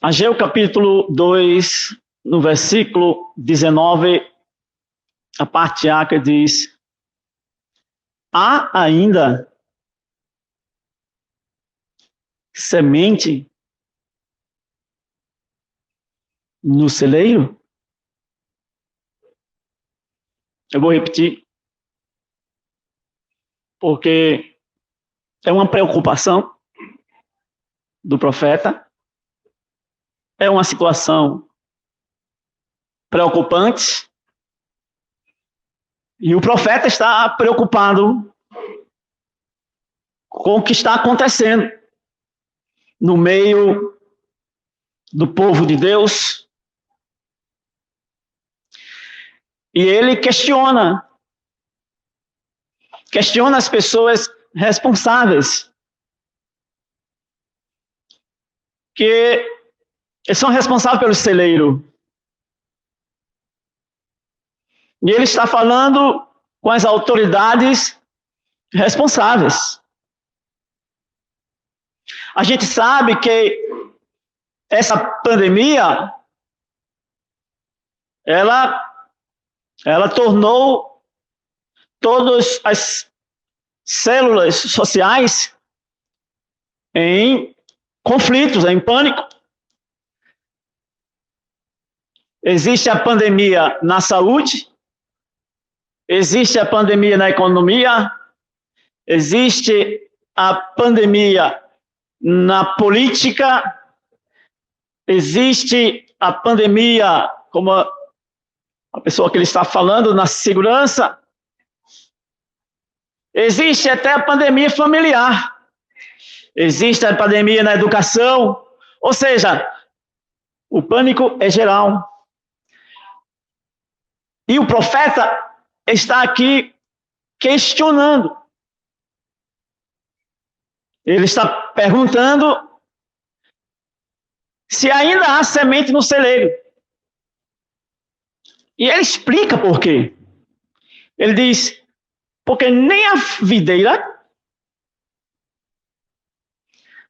Ageu capítulo 2, no versículo 19, a parte A que diz: há ainda semente no celeiro? Eu vou repetir, porque é uma preocupação do profeta, é uma situação preocupante, e o profeta está preocupado com o que está acontecendo no meio do povo de Deus, e ele questiona as pessoas responsáveis, que são responsáveis pelo celeiro. E ele está falando com as autoridades responsáveis. A gente sabe que essa pandemia, ela tornou todas as células sociais em conflitos, em pânico. Existe a pandemia na saúde, existe a pandemia na economia, existe a pandemia na política, existe a pandemia, como a pessoa que ele está falando, na segurança, existe até a pandemia familiar, existe a pandemia na educação, ou seja, o pânico é geral. E o profeta está aqui questionando. Ele está perguntando se ainda há semente no celeiro. E ele explica por quê. Ele diz: porque nem a videira,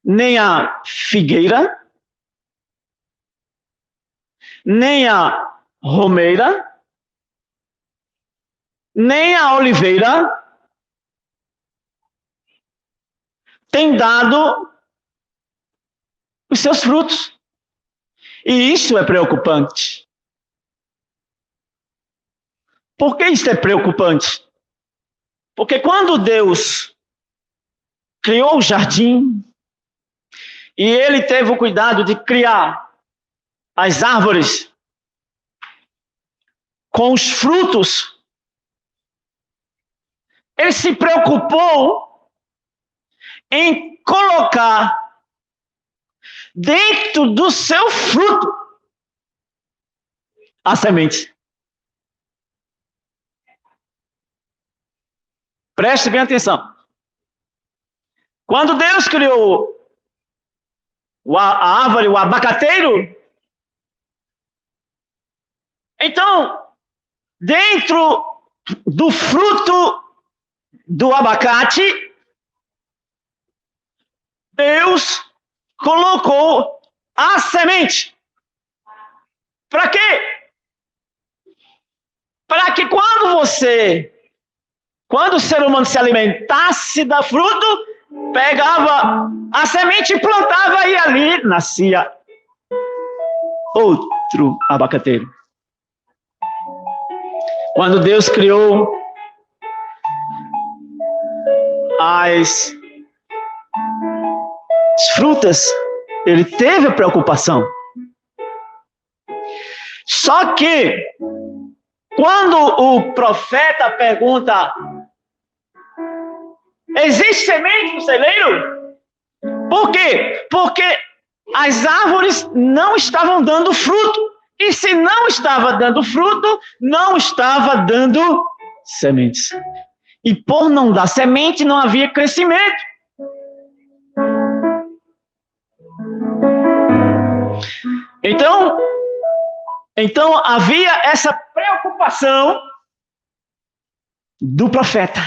nem a figueira, nem a romeira, nem a oliveira tem dado os seus frutos. E isso é preocupante. Por que isso é preocupante? Porque quando Deus criou o jardim, e ele teve o cuidado de criar as árvores com os frutos, ele se preocupou em colocar dentro do seu fruto a semente. Preste bem atenção. Quando Deus criou a árvore, o abacateiro, então, dentro do fruto do abacate, Deus colocou a semente. Para quê? Para que quando o ser humano se alimentasse da fruto, pegava a semente e plantava, e ali nascia outro abacateiro. Quando Deus criou as frutas, ele teve a preocupação. Só que, quando o profeta pergunta: existe semente no celeiro? Por quê? Porque as árvores não estavam dando fruto. E se não estava dando fruto, não estava dando sementes. E por não dar semente, não havia crescimento. Então havia essa preocupação do profeta.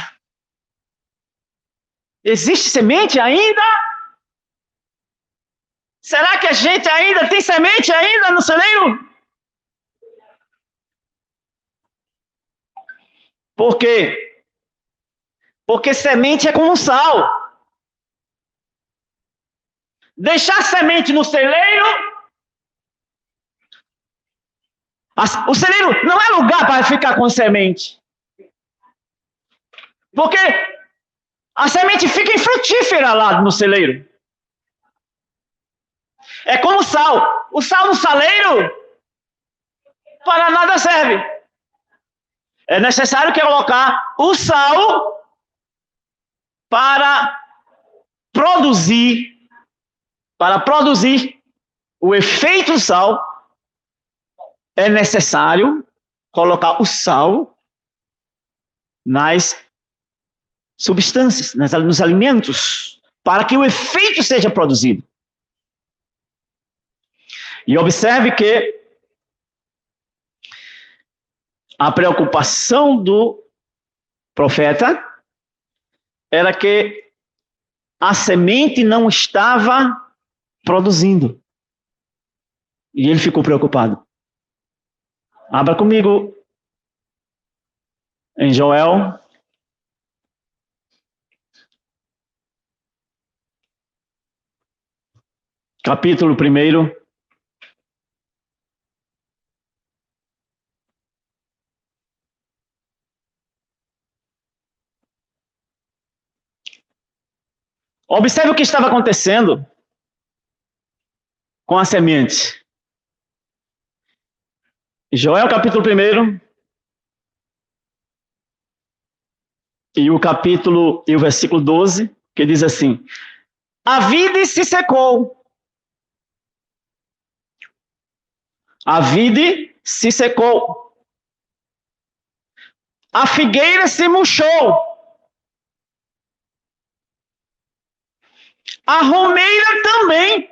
Existe semente ainda? Será que a gente ainda tem semente ainda no celeiro? Por quê? Porque semente é como sal. Deixar semente no celeiro, o celeiro não é lugar para ficar com semente. Porque a semente fica infrutífera lá no celeiro. É como sal. O sal no saleiro para nada serve. É necessário colocar o sal para produzir o efeito do sal. É necessário colocar o sal nas substâncias, nos alimentos, para que o efeito seja produzido. E observe que a preocupação do profeta era que a semente não estava produzindo. E ele ficou preocupado. Abra comigo em Joel. Capítulo 1. Observe o que estava acontecendo com a semente. Joel, capítulo 1. E o versículo 12, que diz assim: a vide se secou. A vide se secou. A figueira se murchou. A romeira também.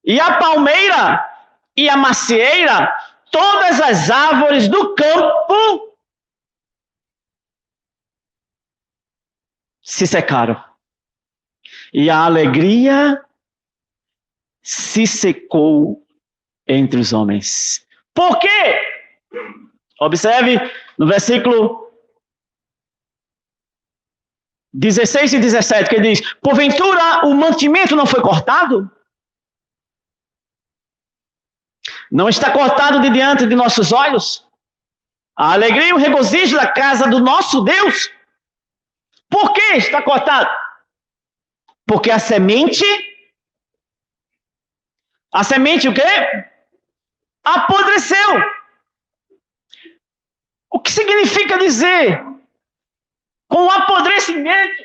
E a palmeira e a macieira, todas as árvores do campo se secaram. E a alegria se secou entre os homens. Por quê? Observe no versículo 16 e 17, que ele diz: porventura o mantimento não foi cortado? Não está cortado de diante de nossos olhos? A alegria e o regozijo da casa do nosso Deus? Por que está cortado? Porque a semente o quê? Apodreceu. O que significa dizer com o apodrecimento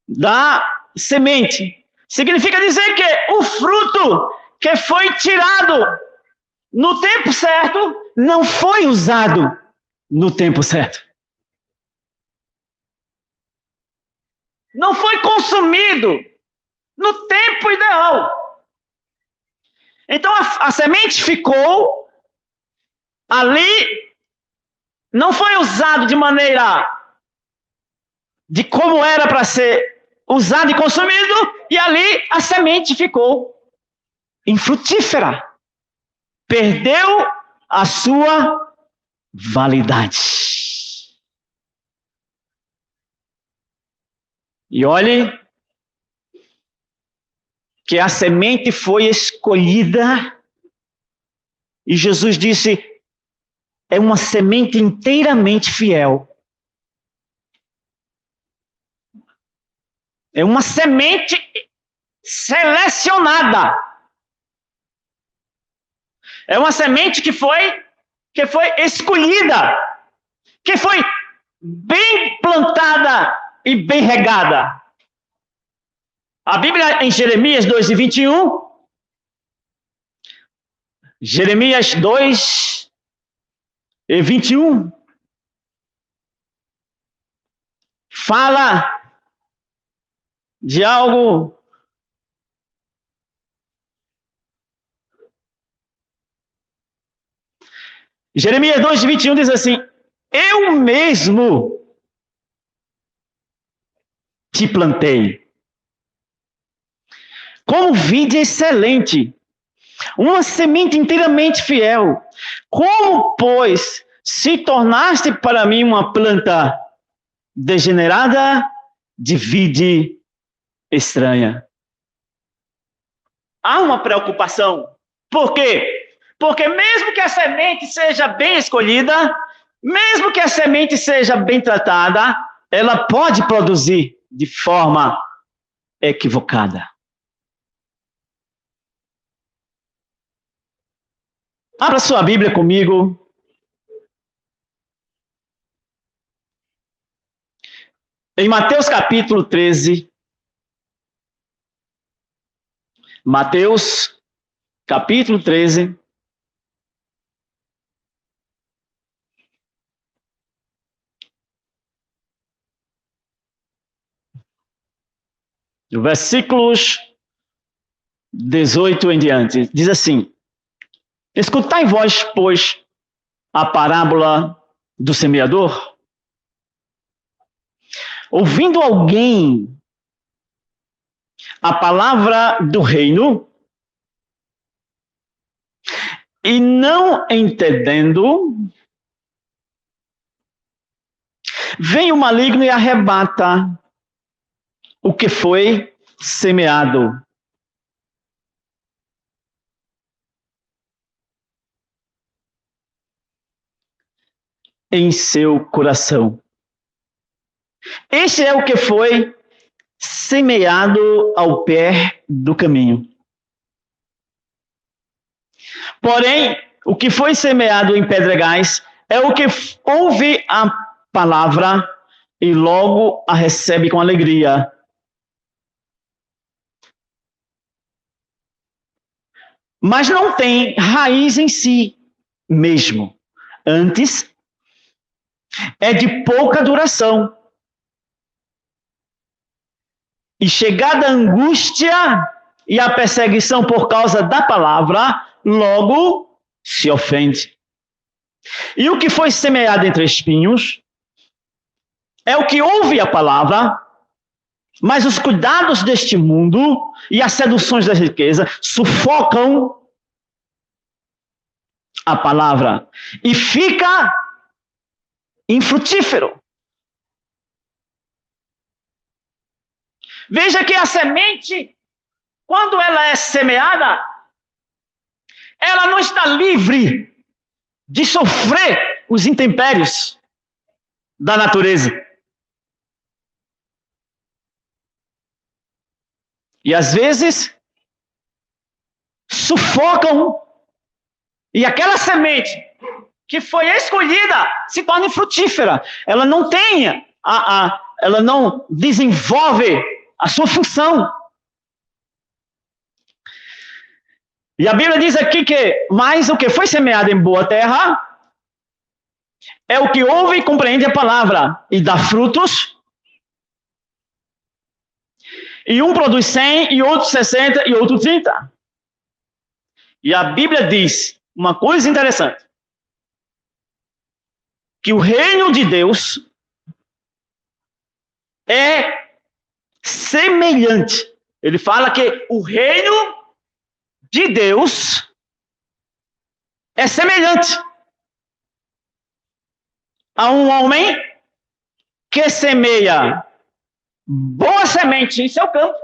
da semente? Significa dizer que o fruto que foi tirado no tempo certo não foi usado no tempo certo. Não foi consumido no tempo ideal. Então a semente ficou ali, não foi usado de maneira de como era para ser usado e consumido, e ali a semente ficou infrutífera. Perdeu a sua validade. E olhe que a semente foi escolhida e Jesus disse: é uma semente inteiramente fiel. É uma semente selecionada. É uma semente que foi escolhida, que foi bem plantada e bem regada. A Bíblia em Jeremias 2:21, Jeremias 2:21, fala de algo Jeremias 2:21 diz assim: eu mesmo te plantei como vide excelente, uma semente inteiramente fiel. Como, pois, se tornaste para mim uma planta degenerada de vide estranha? Há uma preocupação. Por quê? Porque mesmo que a semente seja bem escolhida, mesmo que a semente seja bem tratada, ela pode produzir de forma equivocada. Abra sua Bíblia comigo. Em Mateus capítulo 13. Mateus capítulo 13. Versículos 18 em diante. Diz assim: escutai vós, pois, a parábola do semeador. Ouvindo alguém a palavra do reino e não entendendo, vem o maligno e arrebata o que foi semeado. Em seu coração. Este é o que foi semeado ao pé do caminho. Porém, o que foi semeado em pedregais é o que ouve a palavra e logo a recebe com alegria. Mas não tem raiz em si mesmo. Antes, é de pouca duração. E chegada a angústia e a perseguição por causa da palavra, logo se ofende. E o que foi semeado entre espinhos é o que ouve a palavra, mas os cuidados deste mundo e as seduções da riqueza sufocam a palavra e fica infrutífero. Veja que a semente, quando ela é semeada, ela não está livre de sofrer os intempéries da natureza. E às vezes sufocam, e aquela semente que foi escolhida se torna infrutífera. Ela não tem ela não desenvolve a sua função. E a Bíblia diz aqui que mais o que foi semeado em boa terra é o que ouve e compreende a palavra e dá frutos. E um produz 100, e outro 60, e outro 30. E a Bíblia diz uma coisa interessante. Que o reino de Deus é semelhante. Ele fala que o reino de Deus é semelhante a um homem que semeia boa semente em seu campo,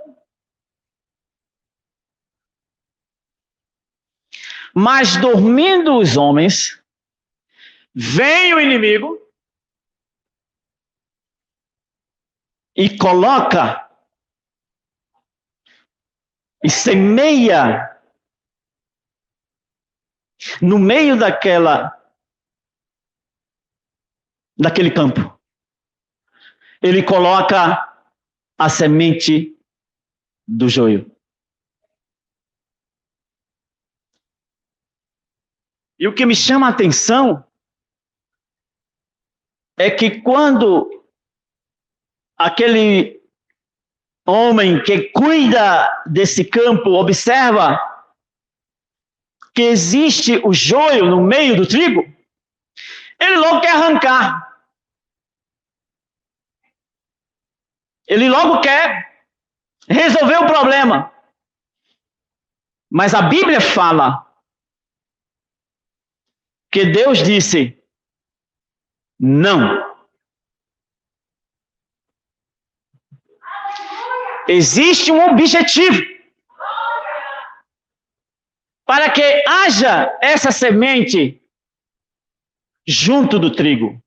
mas dormindo os homens, vem o inimigo e coloca e semeia no meio daquele campo. Ele coloca a semente do joio. E o que me chama a atenção é que quando aquele homem que cuida desse campo observa que existe o joio no meio do trigo, ele logo quer arrancar. Ele logo quer resolver o problema. Mas a Bíblia fala que Deus disse não. Existe um objetivo para que haja essa semente junto do trigo.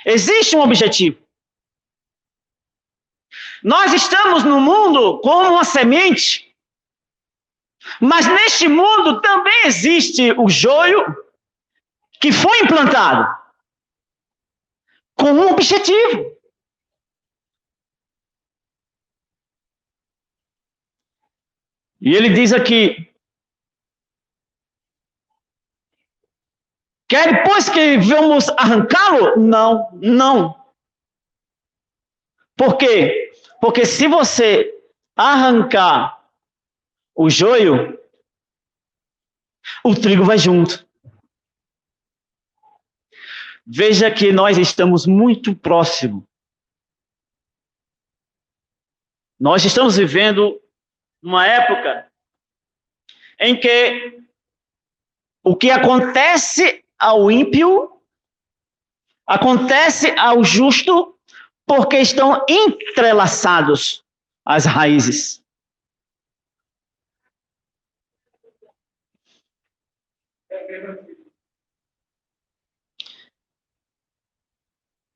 Existe um objetivo. Nós estamos no mundo como uma semente, mas neste mundo também existe o joio que foi implantado com um objetivo. E ele diz aqui, quer depois que vamos arrancá-lo? Não, não. Por quê? Porque se você arrancar o joio, o trigo vai junto. Veja que nós estamos muito próximos. Nós estamos vivendo uma época em que o que acontece ao ímpio acontece ao justo, porque estão entrelaçados as raízes.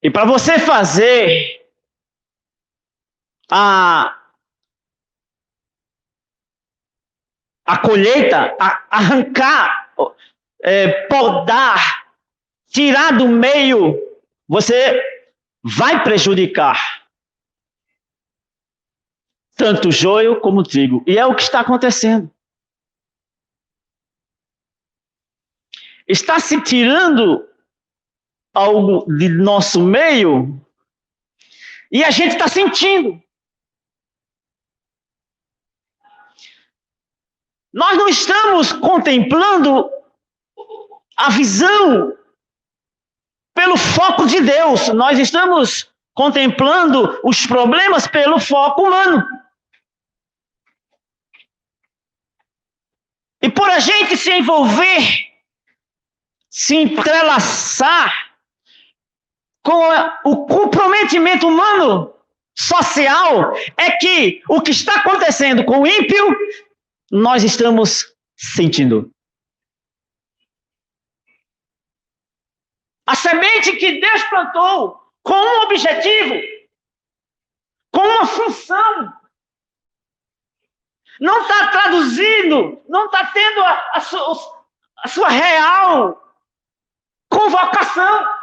E para você fazer a colheita, arrancar, podar, tirar do meio, você vai prejudicar tanto o joio como o trigo. E é o que está acontecendo. Está se tirando algo de nosso meio e a gente está sentindo. Nós não estamos contemplando a visão pelo foco de Deus. Nós estamos contemplando os problemas pelo foco humano. E por a gente se envolver, se entrelaçar com o comprometimento humano, social, é que o que está acontecendo com o ímpio, nós estamos sentindo. A semente que Deus plantou com um objetivo, com uma função, não está traduzindo, não está tendo a sua real convocação.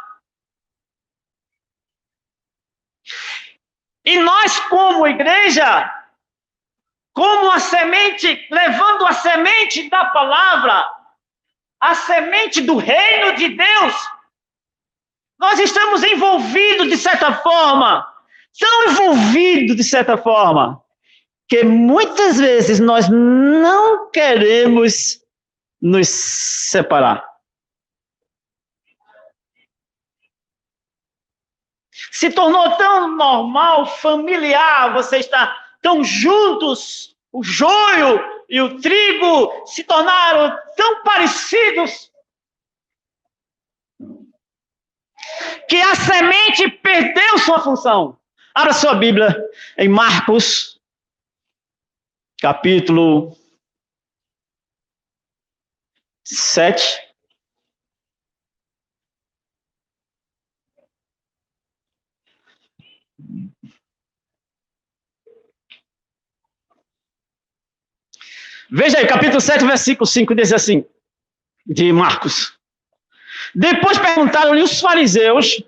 E nós, como igreja, como a semente, levando a semente da palavra, a semente do reino de Deus, nós estamos envolvidos de certa forma, tão envolvidos de certa forma, que muitas vezes nós não queremos nos separar. Se tornou tão normal, familiar, você está tão juntos, o joio e o trigo se tornaram tão parecidos, que a semente perdeu sua função. Abra sua Bíblia em Marcos, capítulo 7. Veja aí, capítulo 7, versículo 5, diz assim, de Marcos. Depois perguntaram-lhe os fariseus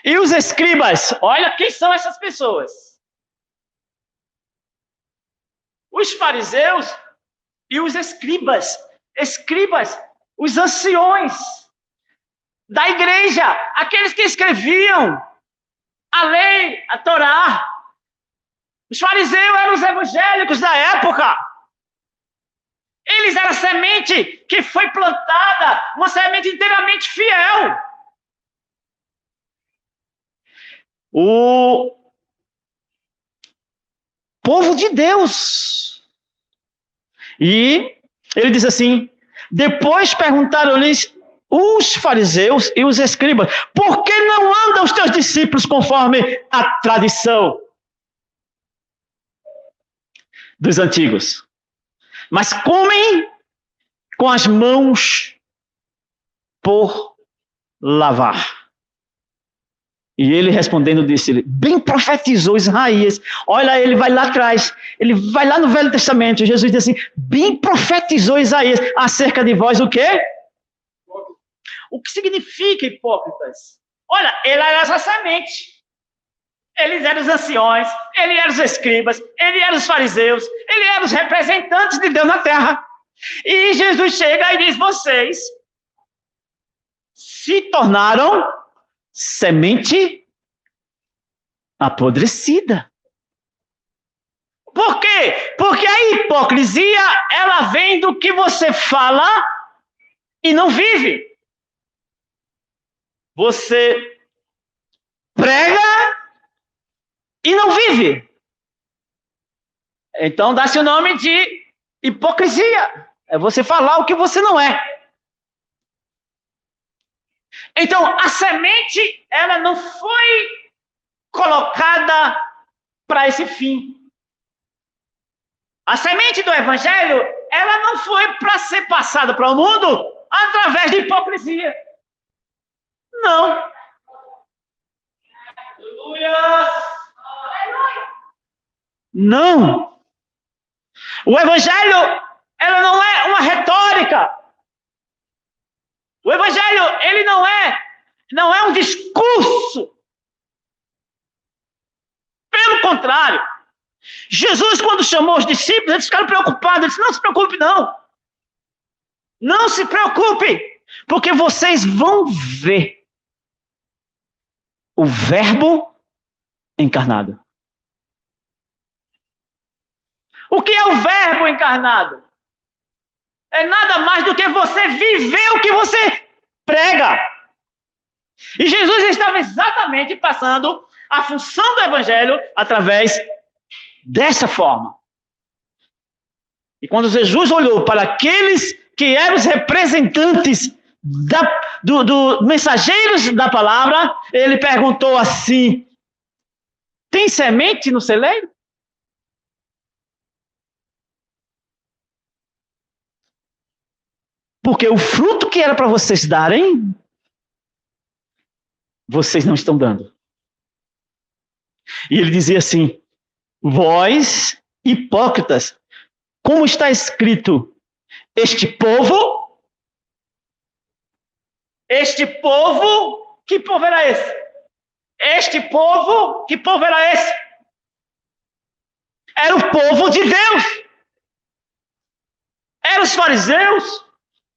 e os escribas. Olha quem são essas pessoas. Os fariseus e os escribas. Escribas, os anciões da igreja, aqueles que escreviam a lei, a Torá. Os fariseus eram os evangélicos da época. Eles eram a semente que foi plantada, uma semente inteiramente fiel. povo de Deus. E ele diz assim: depois perguntaram-lhes os fariseus e os escribas: por que não andam os teus discípulos conforme a tradição dos antigos, mas comem com as mãos por lavar? E ele respondendo disse: bem profetizou Isaías. Olha, ele vai lá atrás, ele vai lá no Velho Testamento. Jesus diz assim: bem profetizou Isaías acerca de vós o quê? O que significa, hipócritas? Olha, ele era essa semente. Eles eram os anciões, ele eram os escribas, ele eram os fariseus, ele eram os representantes de Deus na terra. E Jesus chega e diz: vocês se tornaram semente apodrecida. Por quê? Porque a hipocrisia, ela vem do que você fala e não vive. Você prega e não vive. Então dá-se o nome de hipocrisia. É você falar o que você não é. Então, a semente, ela não foi colocada para esse fim. A semente do evangelho, ela não foi para ser passada para o mundo através de hipocrisia. Não. Não. O evangelho, ela não é uma retórica. O evangelho, ele não é um discurso. Pelo contrário, Jesus, quando chamou os discípulos, eles ficaram preocupados. Ele disse: não se preocupe, não. Não se preocupe, porque vocês vão ver o Verbo encarnado. O que é o Verbo encarnado? É nada mais do que você viver o que você prega. E Jesus estava exatamente passando a função do evangelho através dessa forma. E quando Jesus olhou para aqueles que eram os representantes dos mensageiros da palavra, ele perguntou assim: tem semente no celeiro? Porque o fruto que era para vocês darem, vocês não estão dando. E ele dizia assim: vós, hipócritas, como está escrito, este povo, que povo era esse? Este povo, que povo era esse? Era o povo de Deus. Eram os fariseus,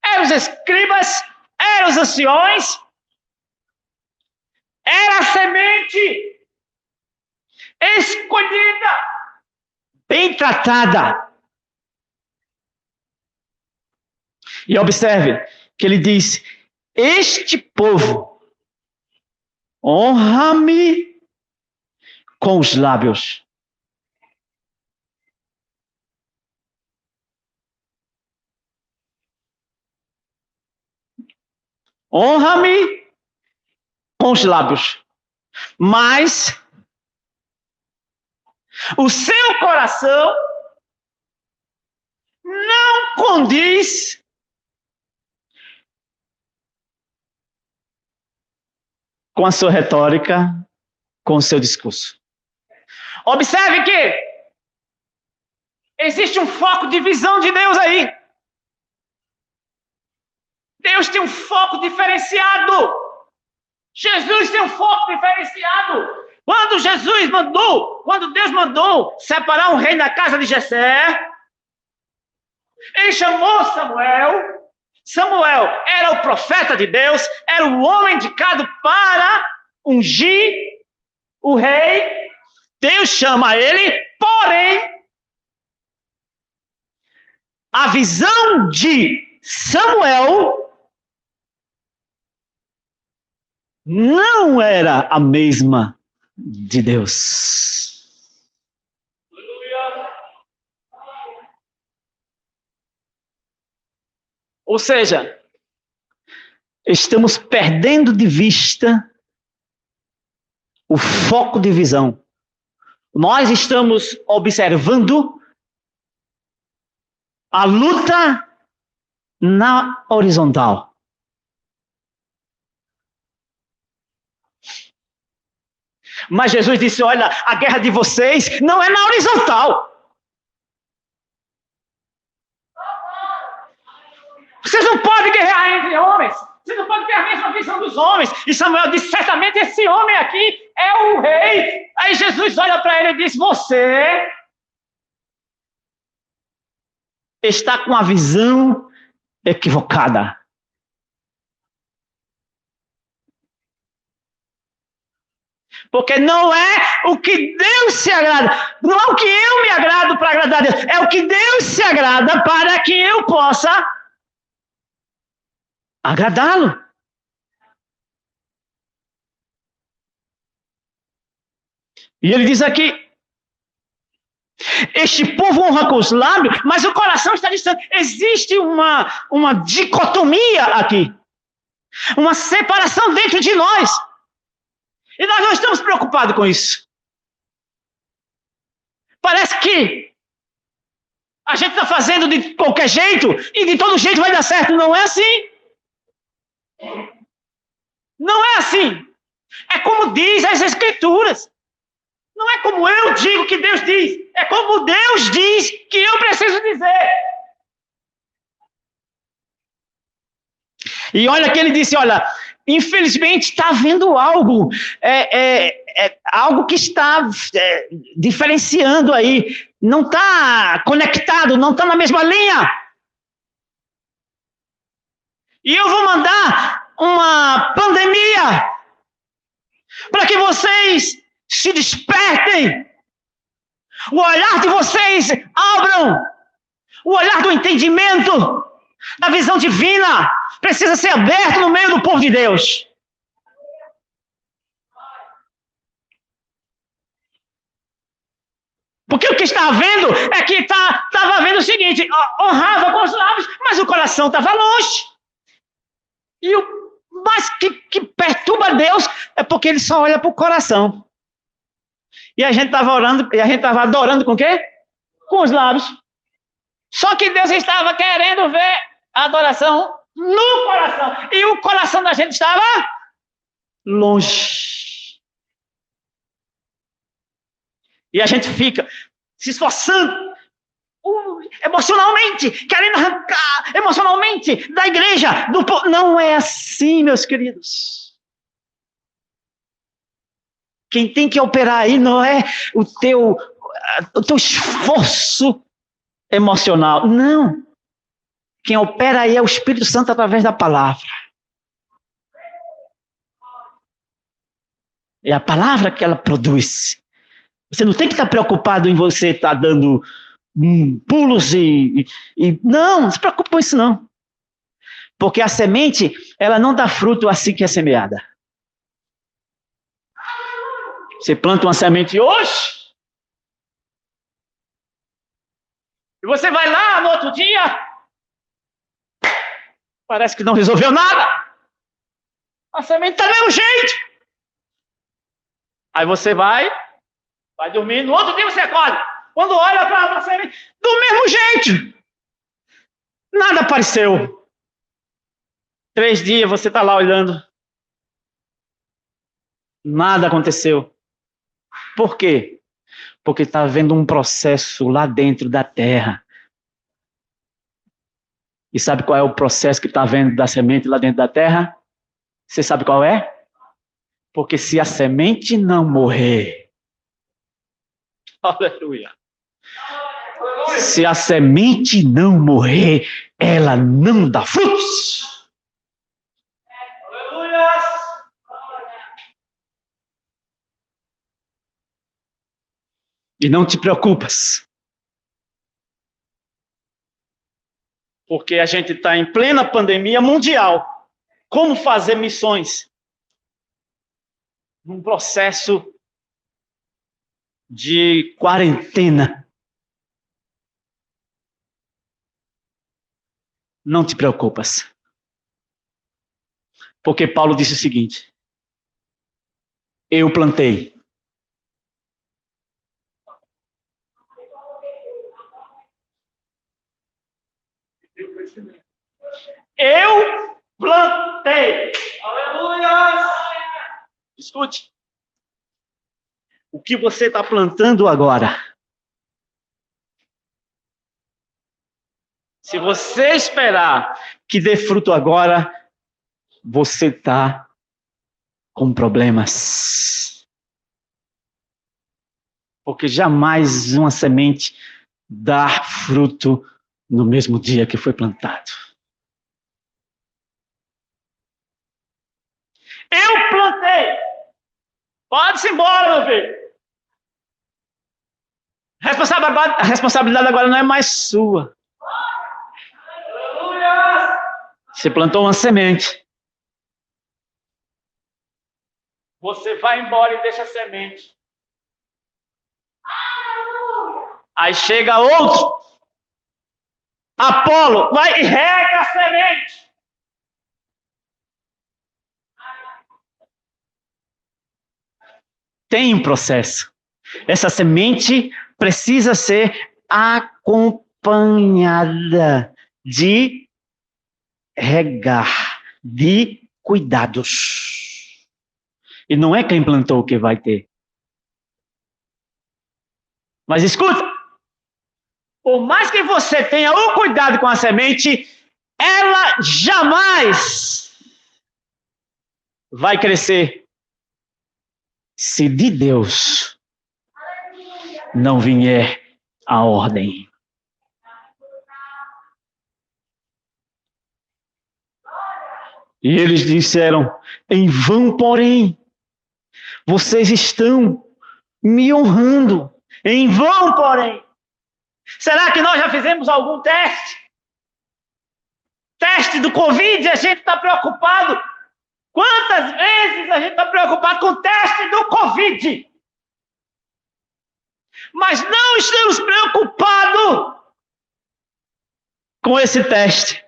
eram os escribas, eram os anciões, era a semente escolhida, bem tratada. E observe que ele diz: este povo honra-me com os lábios. Honra-me com os lábios, mas o seu coração não condiz com a sua retórica, com o seu discurso. Observe que existe um foco de visão de Deus aí. Deus tem um foco diferenciado. Jesus tem um foco diferenciado. Quando Deus mandou separar um rei da casa de Jessé, ele chamou Samuel. Samuel era o profeta de Deus, era o homem indicado para ungir o rei. Deus chama ele, porém, a visão de Samuel não era a mesma de Deus. Ou seja, estamos perdendo de vista o foco de visão. Nós estamos observando a luta na horizontal. Mas Jesus disse, olha, a guerra de vocês não é na horizontal. Vocês não podem guerrear entre homens. Vocês não podem ter a mesma visão dos homens. E Samuel disse, certamente esse homem aqui é o rei. Aí Jesus olha para ele e diz, você está com a visão equivocada. Porque não é o que Deus se agrada. Não é o que eu me agrado para agradar a Deus. É o que Deus se agrada para que eu possa agradá-lo. E ele diz aqui, este povo honra com os lábios, mas o coração está distante. Existe uma dicotomia aqui. Uma separação dentro de nós. E nós não estamos preocupados com isso. Parece que a gente está fazendo de qualquer jeito e de todo jeito vai dar certo. Não é assim. Não é assim. É como diz as Escrituras. Não é como eu digo que Deus diz. É como Deus diz que eu preciso dizer. E olha que ele disse, olha, infelizmente está havendo algo, algo que está diferenciando aí. Não está conectado, não está na mesma linha. E eu vou mandar uma pandemia para que vocês se despertem, o olhar de vocês abram, o olhar do entendimento, da visão divina, precisa ser aberto no meio do povo de Deus. Porque o que está havendo é que estava havendo o seguinte, honrava com os lábios, mas o coração estava longe. E o mais que perturba Deus é porque ele só olha para o coração. E a gente estava orando, e a gente estava adorando com o quê? Com os lábios. Só que Deus estava querendo ver a adoração no coração. E o coração da gente estava longe. E a gente fica se esforçando emocionalmente, querendo arrancar emocionalmente da igreja. Não é assim, meus queridos. Quem tem que operar aí não é o teu esforço emocional. Não. Quem opera aí é o Espírito Santo através da palavra. É a palavra que ela produz. Você não tem que estar preocupado em você estar dando pulos e... Não, não se preocupe com isso não. Porque a semente, ela não dá fruto assim que é semeada. Você planta uma semente hoje, e você vai lá no outro dia, parece que não resolveu nada. A semente está do mesmo jeito. Aí você vai dormir, no outro dia você acorda. Quando olha para a semente, do mesmo jeito. Nada apareceu. 3 dias você está lá olhando. Nada aconteceu. Por quê? Porque está havendo um processo lá dentro da terra. E sabe qual é o processo que está havendo da semente lá dentro da terra? Você sabe qual é? Porque se a semente não morrer... Aleluia. Se a semente não morrer, ela não dá frutos. Aleluia. E não te preocupas. Porque a gente está em plena pandemia mundial. Como fazer missões? Num processo de quarentena. não te preocupas. Porque Paulo disse o seguinte: eu plantei. Eu plantei. Aleluia! Escute. O que você está plantando agora? Se você esperar que dê fruto agora, você está com problemas. Porque jamais uma semente dá fruto no mesmo dia que foi plantado. Eu plantei. Pode-se embora, meu filho. A responsabilidade agora não é mais sua. Você plantou uma semente. Você vai embora e deixa a semente. Aí chega outro. Apolo, vai e rega a semente. Tem um processo. Essa semente precisa ser acompanhada de regar, de cuidados. E não é quem plantou que vai ter. Mas escuta, por mais que você tenha o cuidado com a semente, ela jamais vai crescer se de Deus não vier a ordem. E eles disseram: em vão, porém, vocês estão me honrando. Em vão, porém. Será que nós já fizemos algum teste? Teste do Covid, a gente está preocupado. Quantas vezes a gente está preocupado com o teste do Covid? Mas não estamos preocupados com esse teste.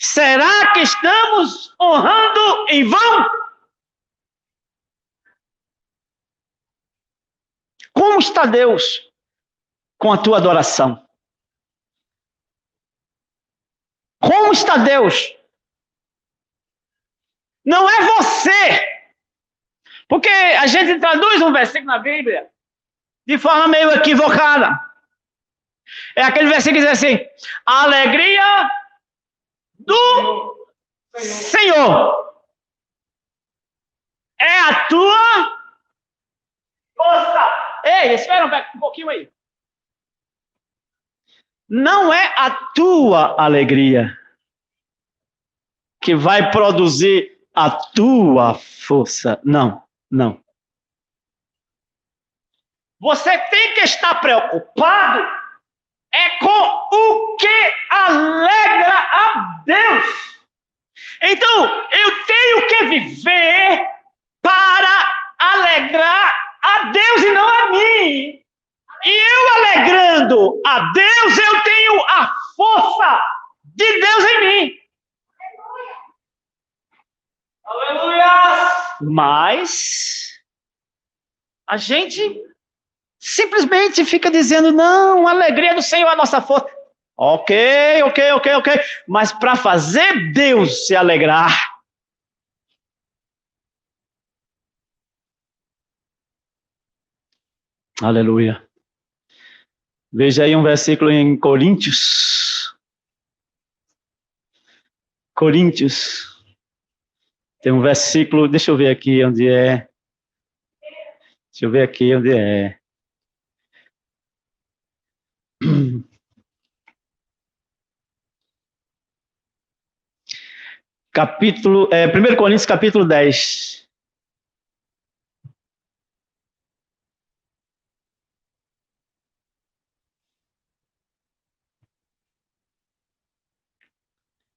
Será que estamos honrando em vão? Como está Deus com a tua adoração? Como está Deus? Não é você. Porque a gente traduz um versículo na Bíblia de forma meio equivocada. É aquele versículo que diz assim: a alegria do Senhor é a tua força. Ei, espera um pouquinho aí. Não é a tua alegria que vai produzir a tua força. Não, não. Você tem que estar preocupado com o que alegra a Deus. Então, eu tenho que viver para alegrar a Deus e não a mim. E eu alegrando a Deus, eu tenho a força de Deus em mim. Aleluia! Mas a gente simplesmente fica dizendo: não, a alegria do Senhor é a nossa força. Ok. Mas para fazer Deus se alegrar, aleluia. Veja aí um versículo em Coríntios. Tem um versículo, deixa eu ver aqui onde é. Capítulo, 1 Coríntios capítulo 10.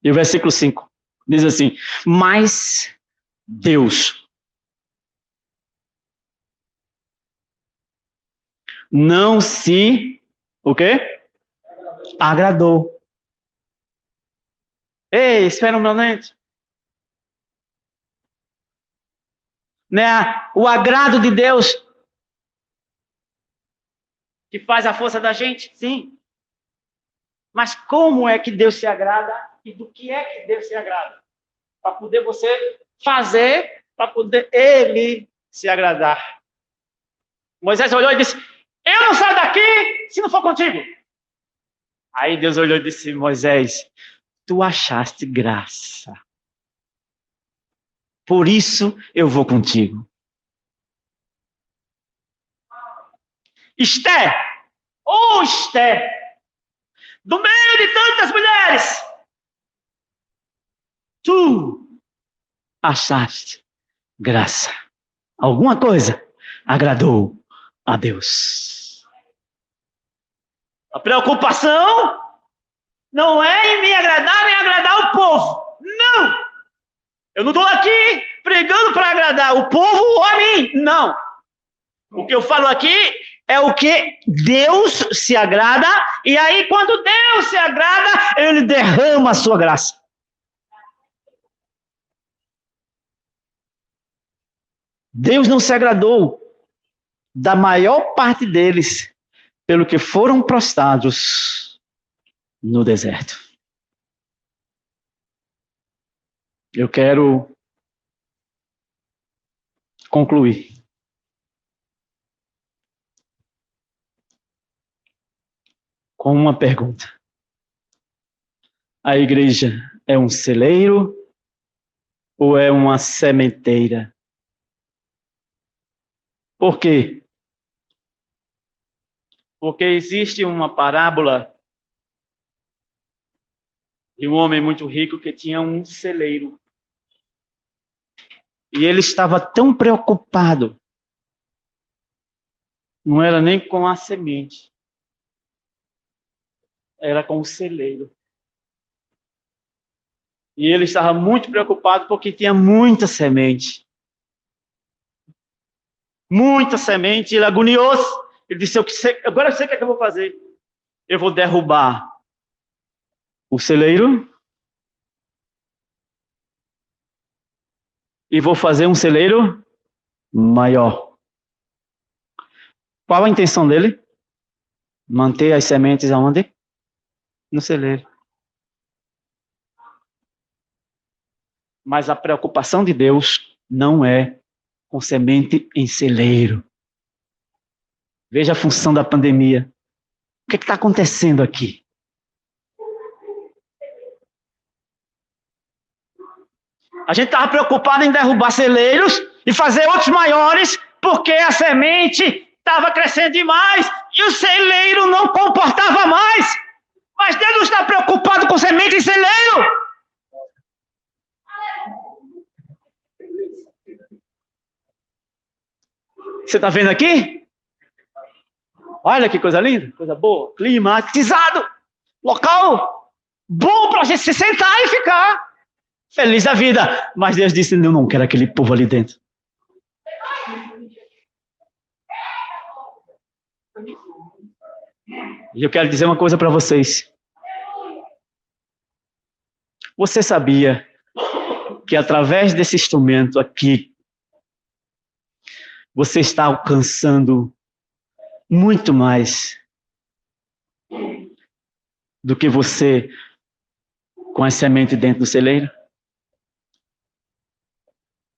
E o versículo 5 diz assim: mas Deus não se, o quê? Agradou Ei, espera um momento. Né? O agrado de Deus que faz a força da gente? Sim. Mas como é que Deus se agrada e do que é que Deus se agrada? Para poder você fazer, para poder Ele se agradar. Moisés olhou e disse, eu não saio daqui se não for contigo. Aí Deus olhou e disse, Moisés, tu achaste graça. Por isso eu vou contigo. Esther, Esther, do meio de tantas mulheres, tu achaste graça. Alguma coisa agradou a Deus. A preocupação não é em me agradar nem agradar o povo. Não! Eu não estou aqui pregando para agradar o povo ou a mim. Não. O que eu falo aqui é o que Deus se agrada. E aí, quando Deus se agrada, Ele derrama a sua graça. Deus não se agradou da maior parte deles pelo que foram prostrados no deserto. Eu quero concluir. Com uma pergunta. A igreja é um celeiro ou é uma sementeira? Por quê? Porque existe uma parábola de um homem muito rico que tinha um celeiro. E ele estava tão preocupado, não era nem com a semente, era com o celeiro. E ele estava muito preocupado porque tinha muita semente. Muita semente, ele agoniou-se. Ele disse, agora eu sei o que é que eu vou fazer. Eu vou derrubar o celeiro e vou fazer um celeiro maior. Qual a intenção dele? Manter as sementes aonde? No celeiro. Mas a preocupação de Deus não é com semente em celeiro. Veja a função da pandemia. O que está acontecendo aqui? A gente estava preocupado em derrubar celeiros e fazer outros maiores, porque a semente estava crescendo demais e o celeiro não comportava mais. Mas Deus não está preocupado com semente em celeiro. Você está vendo aqui? Olha que coisa linda, coisa boa, climatizado, local bom para a gente se sentar e ficar feliz da vida. Mas Deus disse, eu não quero aquele povo ali dentro. E eu quero dizer uma coisa para vocês. Você sabia que através desse instrumento aqui, você está alcançando muito mais do que você com a semente dentro do celeiro?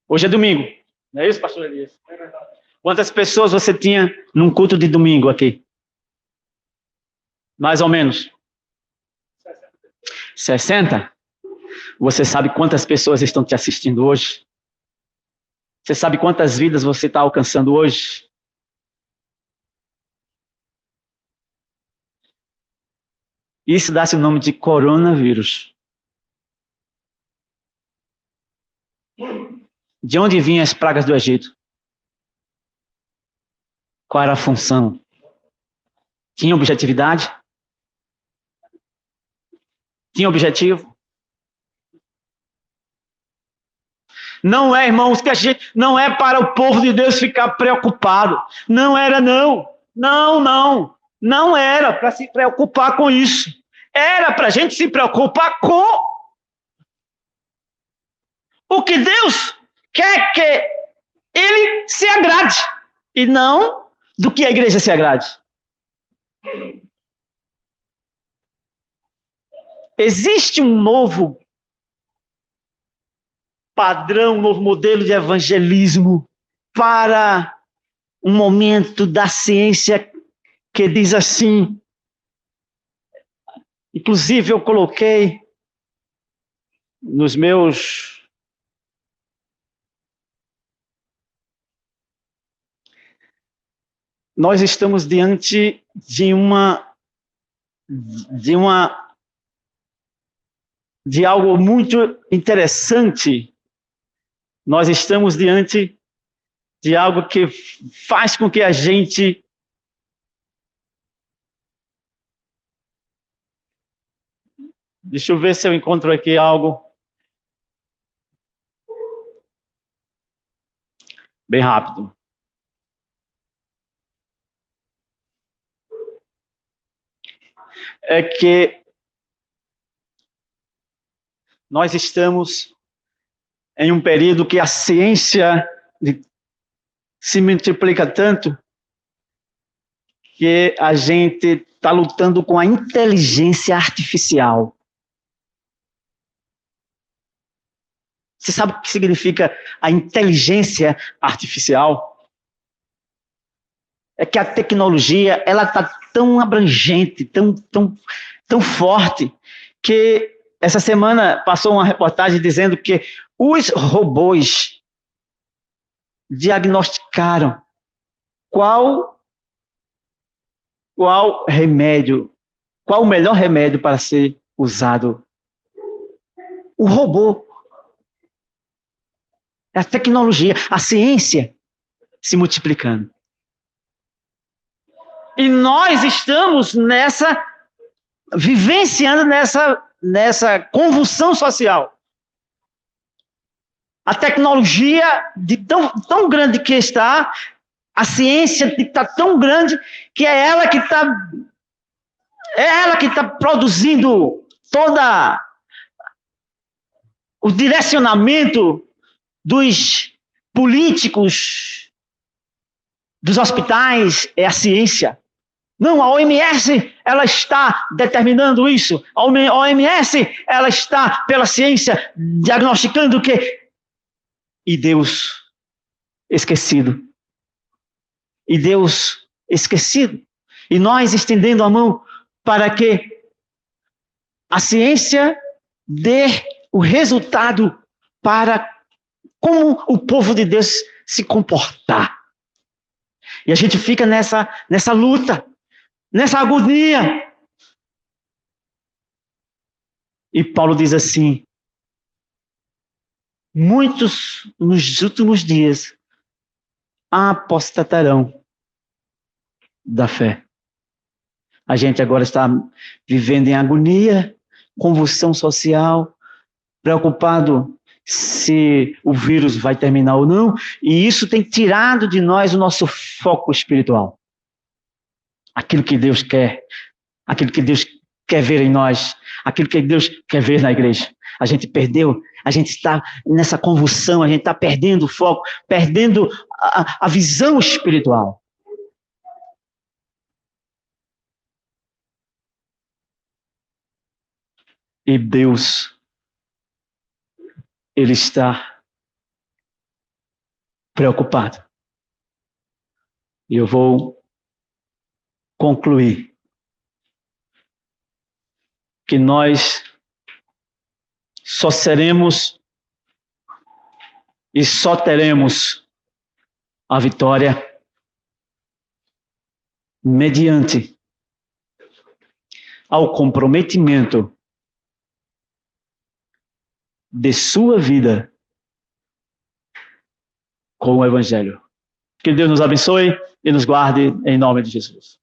Hoje é domingo, não é isso, pastor Elias? Quantas pessoas você tinha num culto de domingo aqui? Mais ou menos? 60? Você sabe quantas pessoas estão te assistindo hoje? Você sabe quantas vidas você está alcançando hoje? Isso dá-se o nome de coronavírus. De onde vinham as pragas do Egito? Qual era a função? Tinha objetividade? Tinha objetivo? Não é, irmãos, que a gente não é para o povo de Deus ficar preocupado. Não era, não. Não era para se preocupar com isso. Era para a gente se preocupar com o que Deus quer que ele se agrade, e não do que a igreja se agrade. Existe um novo padrão, um novo modelo de evangelismo para um momento da ciência que diz assim, inclusive eu coloquei nos meus nós estamos diante de algo muito interessante. Nós estamos diante de algo que faz com que a gente deixa eu ver se eu encontro aqui algo bem rápido. É que nós estamos em um período que a ciência se multiplica tanto que a gente está lutando com a inteligência artificial. Você sabe o que significa a inteligência artificial? É que a tecnologia ela está tão abrangente, tão forte, que essa semana passou uma reportagem dizendo que os robôs diagnosticaram qual remédio, qual o melhor remédio para ser usado. O robô. É a tecnologia, a ciência se multiplicando. E nós estamos vivenciando nessa convulsão social. A tecnologia de tão grande que está, a ciência está tão grande que é ela que está produzindo toda o direcionamento dos políticos, dos hospitais, é a ciência. Não, a OMS, ela está determinando isso. A OMS, ela está, pela ciência, diagnosticando o quê? E Deus esquecido. E Deus esquecido. E nós estendendo a mão para que a ciência dê o resultado para como o povo de Deus se comportar. E a gente fica nessa luta, nessa agonia. E Paulo diz assim, muitos nos últimos dias apostatarão da fé. A gente agora está vivendo em agonia, convulsão social, preocupado se o vírus vai terminar ou não, e isso tem tirado de nós o nosso foco espiritual. Aquilo que Deus quer, aquilo que Deus quer ver em nós, aquilo que Deus quer ver na igreja. A gente perdeu, a gente está nessa convulsão, a gente está perdendo o foco, perdendo a visão espiritual. E Deus, Ele está preocupado. E eu vou concluir que nós só seremos e só teremos a vitória mediante ao comprometimento de sua vida com o Evangelho. Que Deus nos abençoe e nos guarde em nome de Jesus.